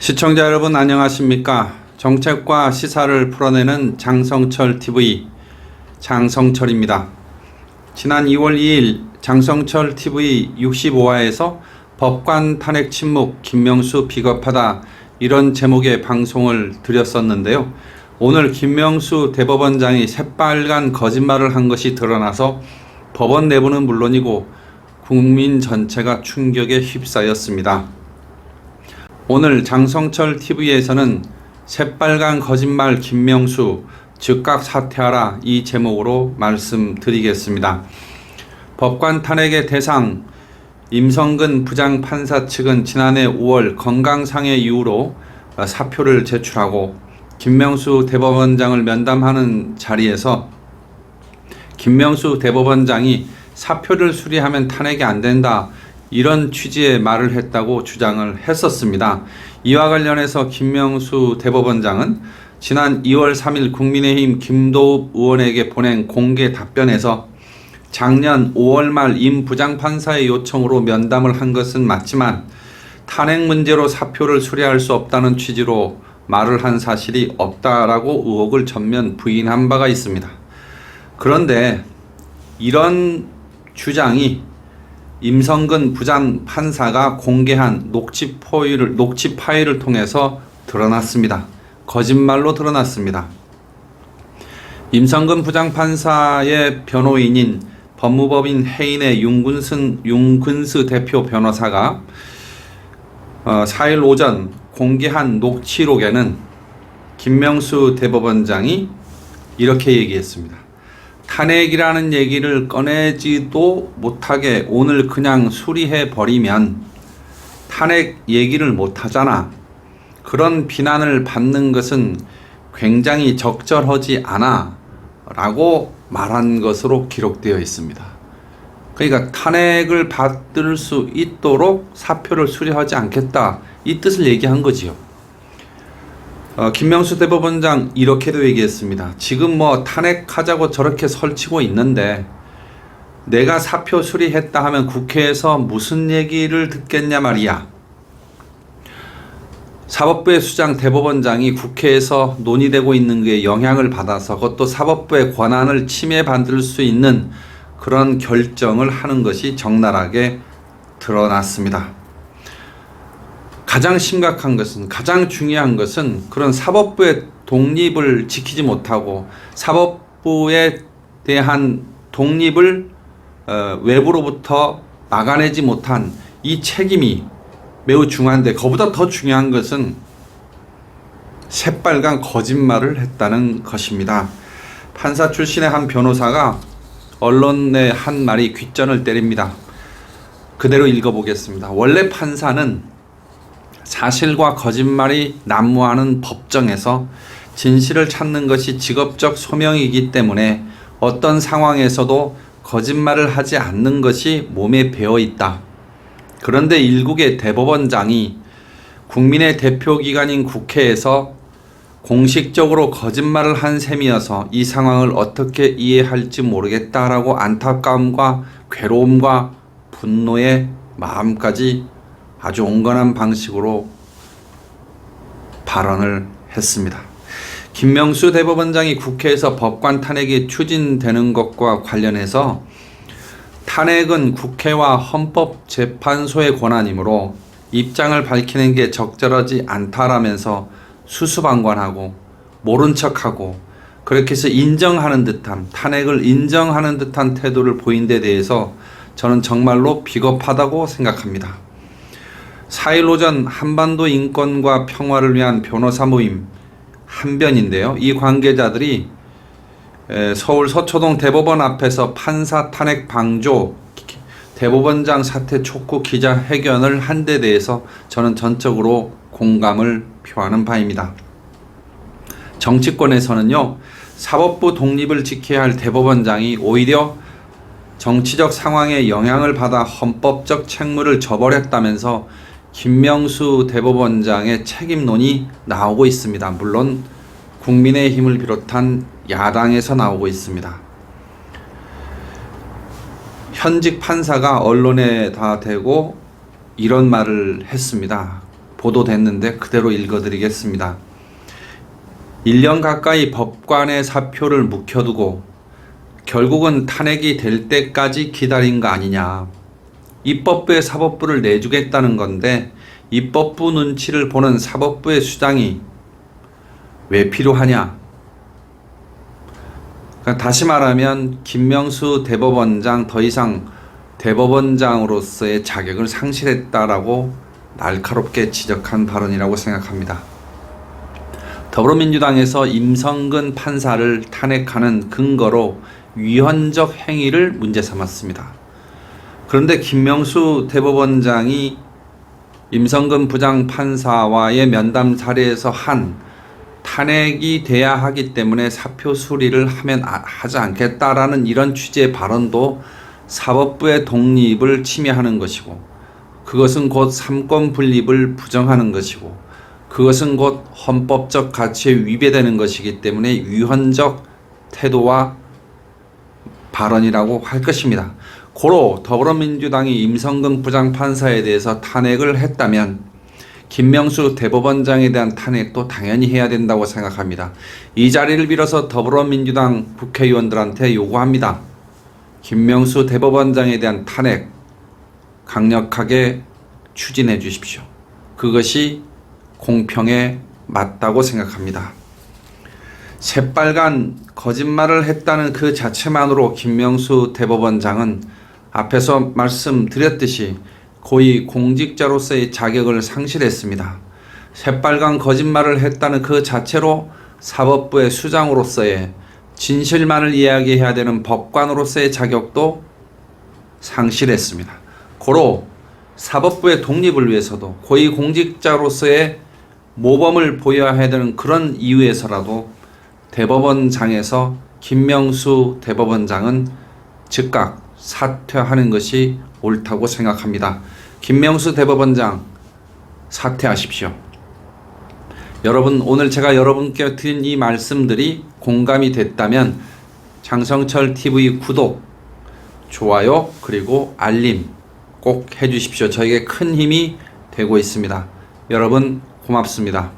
시청자 여러분 안녕하십니까? 정책과 시사를 풀어내는 장성철TV 장성철입니다. 지난 2월 2일 장성철TV 65화에서 법관 탄핵 침묵 김명수 비겁하다 이런 제목의 방송을 드렸었는데요. 오늘 김명수 대법원장이 새빨간 거짓말을 한 것이 드러나서 법원 내부는 물론이고 국민 전체가 충격에 휩싸였습니다. 오늘 장성철TV에서는 새빨간 거짓말 김명수 즉각 사퇴하라 이 제목으로 말씀드리겠습니다. 법관 탄핵의 대상 임성근 부장판사 측은 지난해 5월 건강상의 이유로 사표를 제출하고 김명수 대법원장을 면담하는 자리에서 김명수 대법원장이 사표를 수리하면 탄핵이 안 된다 이런 취지의 말을 했다고 주장을 했었습니다. 이와 관련해서 김명수 대법원장은 지난 2월 3일 국민의힘 김도읍 의원에게 보낸 공개 답변에서 작년 5월 말 임 부장판사의 요청으로 면담을 한 것은 맞지만 탄핵 문제로 사표를 수리할 수 없다는 취지로 말을 한 사실이 없다라고 의혹을 전면 부인한 바가 있습니다. 그런데 이런 주장이 임성근 부장판사가 공개한 녹취 파일을 통해서 드러났습니다. 거짓말로 드러났습니다. 임성근 부장판사의 변호인인 법무법인 해인의 윤근스 대표 변호사가 4일 오전 공개한 녹취록에는 김명수 대법원장이 이렇게 얘기했습니다. 탄핵이라는 얘기를 꺼내지도 못하게 오늘 그냥 수리해 버리면 탄핵 얘기를 못하잖아. 그런 비난을 받는 것은 굉장히 적절하지 않아 라고 말한 것으로 기록되어 있습니다. 그러니까 탄핵을 받을 수 있도록 사표를 수리하지 않겠다 이 뜻을 얘기한 거지요. 김명수 대법원장 이렇게도 얘기했습니다. 지금 탄핵하자고 저렇게 설치고 있는데 내가 사표 수리했다 하면 국회에서 무슨 얘기를 듣겠냐 말이야. 사법부의 수장 대법원장이 국회에서 논의되고 있는 게 영향을 받아서 그것도 사법부의 권한을 침해받을 수 있는 그런 결정을 하는 것이 적나라하게 드러났습니다. 가장 심각한 것은, 가장 중요한 것은 그런 사법부의 독립을 지키지 못하고 사법부에 대한 독립을 외부로부터 막아내지 못한 이 책임이 매우 중요한데, 그보다 더 중요한 것은 새빨간 거짓말을 했다는 것입니다. 판사 출신의 한 변호사가 언론의 한 말이 귓전을 때립니다. 그대로 읽어보겠습니다. 원래 판사는 사실과 거짓말이 난무하는 법정에서 진실을 찾는 것이 직업적 소명이기 때문에 어떤 상황에서도 거짓말을 하지 않는 것이 몸에 배어 있다. 그런데 일국의 대법원장이 국민의 대표기관인 국회에서 공식적으로 거짓말을 한 셈이어서 이 상황을 어떻게 이해할지 모르겠다라고 안타까움과 괴로움과 분노의 마음까지 아주 온건한 방식으로 발언을 했습니다. 김명수 대법원장이 국회에서 법관 탄핵이 추진되는 것과 관련해서 탄핵은 국회와 헌법재판소의 권한이므로 입장을 밝히는 게 적절하지 않다라면서 수수방관하고 모른 척하고 그렇게 해서 인정하는 듯한, 탄핵을 인정하는 듯한 태도를 보인 데 대해서 저는 정말로 비겁하다고 생각합니다. 4일 오전 한반도 인권과 평화를 위한 변호사 모임 한변인데요. 이 관계자들이 서울 서초동 대법원 앞에서 판사 탄핵 방조 대법원장 사퇴 촉구 기자회견을 한 데 대해서 저는 전적으로 공감을 표하는 바입니다. 정치권에서는요, 사법부 독립을 지켜야 할 대법원장이 오히려 정치적 상황에 영향을 받아 헌법적 책무를 저버렸다면서 김명수 대법원장의 책임론이 나오고 있습니다. 물론 국민의힘을 비롯한 야당에서 나오고 있습니다. 현직 판사가 언론에 다 대고 이런 말을 했습니다. 보도됐는데 그대로 읽어드리겠습니다. 1년 가까이 법관의 사표를 묵혀두고 결국은 탄핵이 될 때까지 기다린 거 아니냐. 입법부에 사법부를 내주겠다는 건데 입법부 눈치를 보는 사법부의 수장이 왜 필요하냐. 그러니까 다시 말하면 김명수 대법원장 더 이상 대법원장으로서의 자격을 상실했다라고 날카롭게 지적한 발언이라고 생각합니다. 더불어민주당에서 임성근 판사를 탄핵하는 근거로 위헌적 행위를 문제 삼았습니다. 그런데 김명수 대법원장이 임성근 부장판사와의 면담 자리에서 한 탄핵이 돼야 하기 때문에 사표 수리를 하지 않겠다라는 이런 취지의 발언도 사법부의 독립을 침해하는 것이고, 그것은 곧 삼권 분립을 부정하는 것이고, 그것은 곧 헌법적 가치에 위배되는 것이기 때문에 위헌적 태도와 발언이라고 할 것입니다. 고로 더불어민주당이 임성근 부장판사에 대해서 탄핵을 했다면 김명수 대법원장에 대한 탄핵도 당연히 해야 된다고 생각합니다. 이 자리를 빌어서 더불어민주당 국회의원들한테 요구합니다. 김명수 대법원장에 대한 탄핵 강력하게 추진해 주십시오. 그것이 공평에 맞다고 생각합니다. 새빨간 거짓말을 했다는 그 자체만으로 김명수 대법원장은 앞에서 말씀드렸듯이 고위 공직자로서의 자격을 상실했습니다. 새빨간 거짓말을 했다는 그 자체로 사법부의 수장으로서의 진실만을 이야기해야 되는 법관으로서의 자격도 상실했습니다. 고로 사법부의 독립을 위해서도 고위 공직자로서의 모범을 보여야 되는 그런 이유에서라도 대법원장에서 김명수 대법원장은 즉각 사퇴하는 것이 옳다고 생각합니다. 김명수 대법원장 사퇴하십시오. 여러분, 오늘 제가 여러분께 드린 이 말씀들이 공감이 됐다면 장성철 TV 구독, 좋아요, 그리고 알림 꼭 해주십시오. 저에게 큰 힘이 되고 있습니다. 여러분 고맙습니다.